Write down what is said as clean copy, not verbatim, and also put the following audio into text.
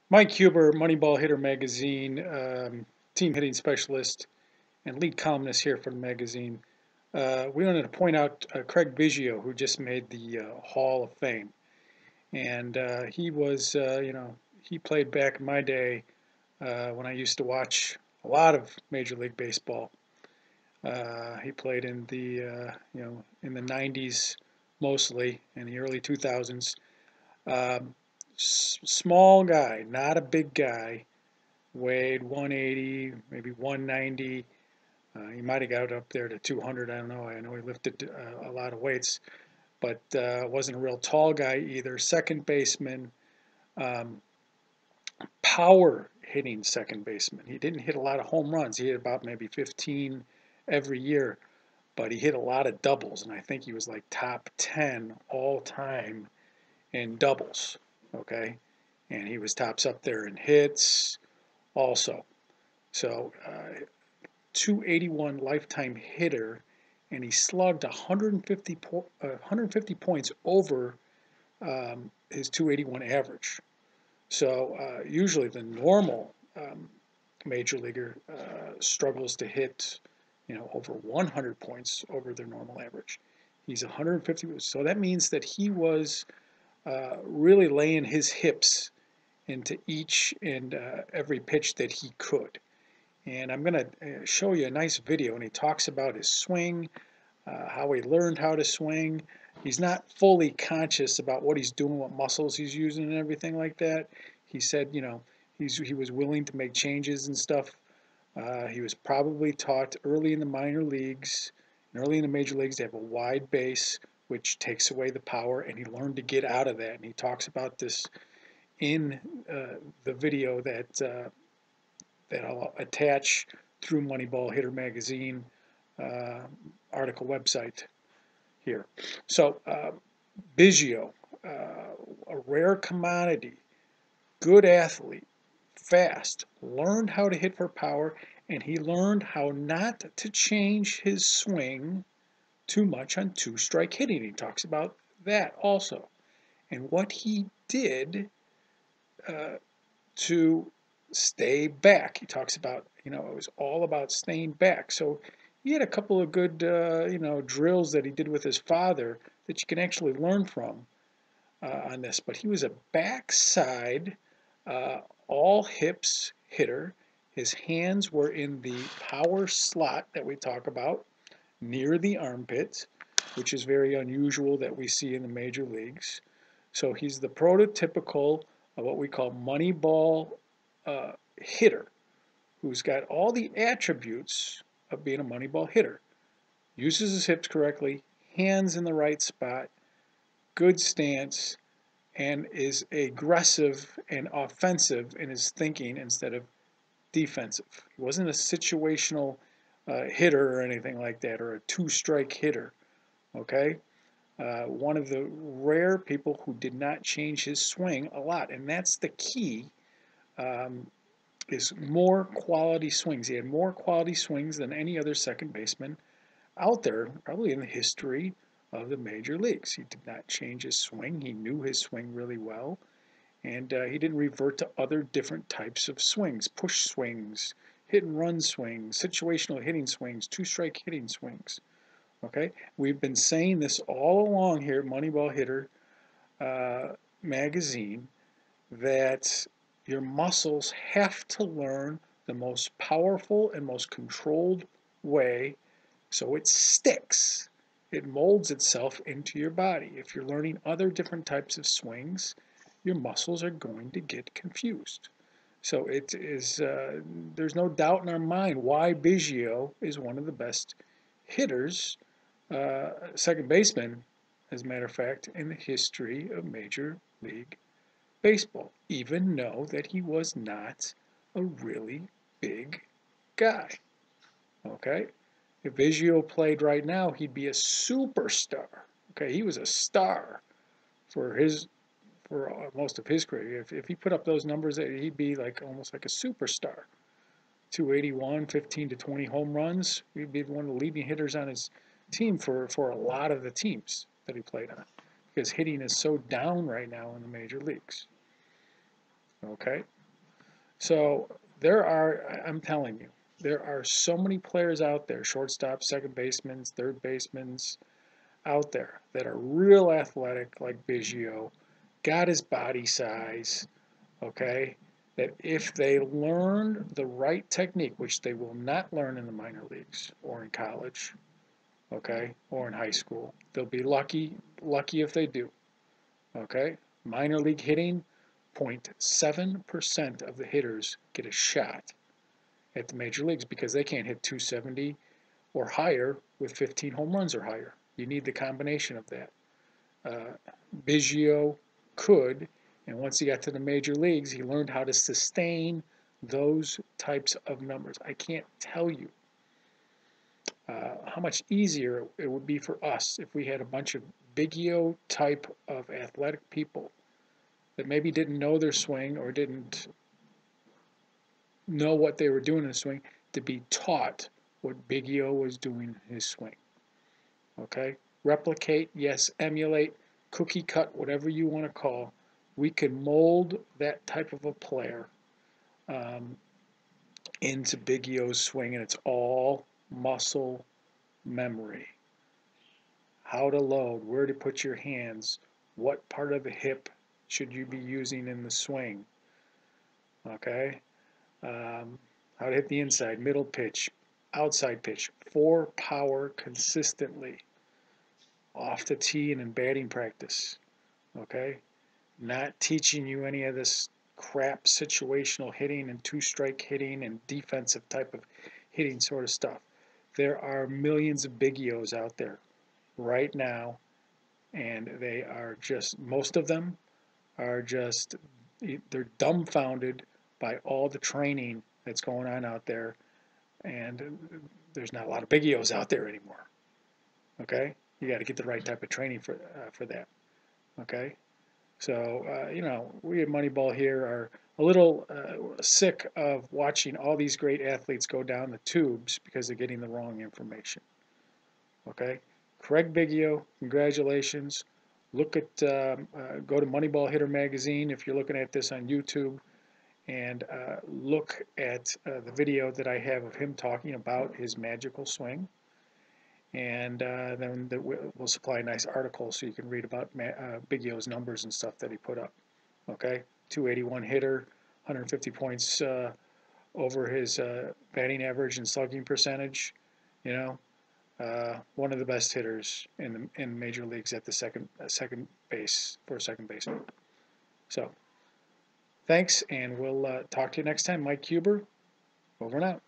Mike Huber, Moneyball Hitter Magazine, team hitting specialist and lead columnist here for the magazine. We wanted to point out Craig Biggio, who just made the Hall of Fame. And he was, he played back in my day when I used to watch a lot of Major League Baseball. He played in the, in the 90s mostly, in the early 2000s. Um, Small guy, not a big guy, weighed 180, maybe 190. He might have got up there to 200. I don't know. I know he lifted a lot of weights, but wasn't a real tall guy either. Second baseman, um, power hitting second baseman. He didn't hit a lot of home runs. He hit about maybe 15 every year, but he hit a lot of doubles, and I think he was like top 10 all time in doubles. Okay, and he was tops up there in hits also. So 281 lifetime hitter, and he slugged 150 points over his 281 average. So usually the normal major leaguer struggles to hit, over 100 points over their normal average. He's 150, so that means that he was really laying his hips into each and every pitch that he could. And I'm going to show you a nice video, and he talks about his swing, how he learned how to swing. He's not fully conscious about what he's doing, what muscles he's using, and everything like that. He said, he was willing to make changes and stuff. He was probably taught early in the minor leagues and early in the major leagues to have a wide base, which takes away the power, and he learned to get out of that. And he talks about this in the video that I'll attach through Moneyball Hitter Magazine uh, article website here. So Biggio, a rare commodity, good athlete, fast, learned how to hit for power, and he learned how not to change his swing too much on two-strike hitting. He talks about that also. And what he did uh, to stay back. He talks about, it was all about staying back. So he had a couple of good, drills that he did with his father that you can actually learn from on this. But he was a backside, uh, all hips hitter. His hands were in the power slot that we talk about near the armpit, which is very unusual that we see in the major leagues. So he's the prototypical of what we call Moneyball hitter, who's got all the attributes of being a Moneyball hitter. Uses his hips correctly, hands in the right spot, good stance, and is aggressive and offensive in his thinking instead of defensive. He wasn't a situational hitter or anything like that, or a two-strike hitter. Okay, one of the rare people who did not change his swing a lot, and that's the key. Um, is more quality swings. He had more quality swings than any other second baseman out there, probably in the history of the major leagues. He did not change his swing. He knew his swing really well, and he didn't revert to other different types of swings, push swings, hit and run swings, situational hitting swings, two-strike hitting swings. Okay, we've been saying this all along here at Moneyball Hitter magazine that your muscles have to learn the most powerful and most controlled way so it sticks. It molds itself into your body. If you're learning other different types of swings, your muscles are going to get confused. So it is. There's no doubt in our mind why Biggio is one of the best hitters, second baseman, as a matter of fact, in the history of Major League Baseball, even though that he was not a really big guy. Okay? If Biggio played right now, he'd be a superstar. Okay, he was a star for his for most of his career. If he put up those numbers, he'd be like almost like a superstar. 281, 15 to 20 home runs. He'd be one of the leading hitters on his team for a lot of the teams that he played on, because hitting is so down right now in the major leagues. Okay. So I'm telling you, there are so many players out there, shortstop, second basemen, third basemen out there that are real athletic, like Biggio, got his body size, okay? That if they learn the right technique, which they will not learn in the minor leagues or in college, okay, or in high school, they'll be lucky if they do, okay? Minor league hitting, 0.7% of the hitters get a shot at the major leagues because they can't hit 270 or higher with 15 home runs or higher. You need the combination of that. Uh, Biggio could, and once he got to the major leagues, he learned how to sustain those types of numbers. I can't tell you how much easier it would be for us if we had a bunch of Biggio type of athletic people that maybe didn't know their swing or didn't know what they were doing in the swing to be taught what Biggio was doing in his swing. Okay? Replicate, yes, emulate, cookie cut, whatever you want to call. We can mold that type of a player um, into Biggio's swing, and it's all muscle memory. How to load, where to put your hands, what part of the hip should you be using in the swing. Okay? How to hit the inside, middle pitch, outside pitch, for power consistently, off the tee and in batting practice. Okay? Not teaching you any of this crap situational hitting and two-strike hitting and defensive type of hitting sort of stuff. There are millions of Biggios out there right now, and they are just, most of them are just, they're dumbfounded by all the training that's going on out there, and there's not a lot of Biggios out there anymore. Okay? You got to get the right type of training for that. Okay? So, we at Moneyball here are a little sick of watching all these great athletes go down the tubes because they're getting the wrong information. Okay? Craig Biggio, congratulations. Look at, go to Moneyball Hitter Magazine if you're looking at this on YouTube, and look at the video that I have of him talking about his magical swing. And then we'll supply a nice article so you can read about Biggio's numbers and stuff that he put up. Okay, 281 hitter, 150 points over his batting average and slugging percentage. You know, one of the best hitters in major leagues at the second base for a second baseman. So, thanks, and we'll talk to you next time. Mike Huber, over and out.